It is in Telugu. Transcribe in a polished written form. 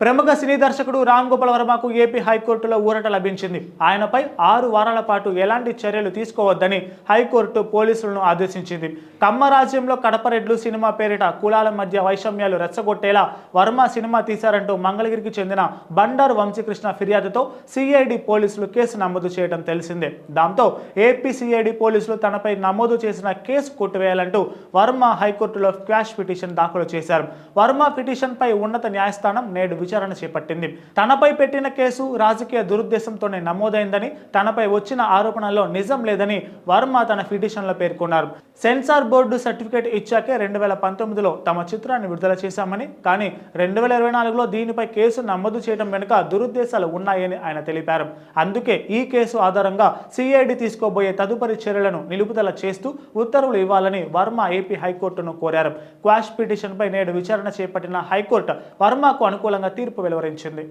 ప్రముఖ సినీ దర్శకుడు రామ్ గోపాల్ వర్మకు ఏపీ హైకోర్టులో ఊరట లభించింది. ఆయనపై 6 వారాల పాటు ఎలాంటి చర్యలు తీసుకోవద్దని హైకోర్టు పోలీసులను ఆదేశించింది. కమ్మ రాజ్యంలో కడపరెడ్లు సినిమా పేరిట కులాల మధ్య వైషమ్యాలు రెచ్చగొట్టేలా వర్మ సినిమా తీశారంటూ మంగళగిరికి చెందిన బండారు వంశీకృష్ణ ఫిర్యాదుతో సిఐడి పోలీసులు కేసు నమోదు చేయడం తెలిసిందే. దాంతో ఏపీ సిఐడి పోలీసులు తనపై నమోదు చేసిన కేసు కొట్టివేయాలంటూ వర్మ హైకోర్టులో క్వాష్ పిటిషన్ దాఖలు చేశారు. వర్మ పిటిషన్పై ఉన్నత న్యాయస్థానం నేడు విచారణ చేపట్టింది. తనపై పెట్టిన కేసు రాజకీయ దురుద్దేశంతోనే నమోదైందని, తనపై వచ్చిన ఆరోపణల్లో నిజం లేదని వర్మ తన పిటిషన్లో పేర్కొన్నారు. సెన్సార్ బోర్డు సర్టిఫికేట్ ఇచ్చాకే 2019లో తమ చిత్రాన్ని విడుదల చేశామని, కానీ 2024లో దీనిపై కేసు నమోదు చేయడం వెనుక దురుద్దేశాలు ఉన్నాయని ఆయన తెలిపారు. అందుకే ఈ కేసు ఆధారంగా సిఐడి తీసుకోబోయే తదుపరి చర్యలను నిలుపుదల చేస్తూ ఉత్తర్వులు ఇవ్వాలని వర్మ ఏపీ హైకోర్టును కోరారు. క్వాష్ పిటిషన్పై నేడు విచారణ చేపట్టిన హైకోర్టు వర్మకు అనుకూలంగా తీర్పు వెలువరించింది.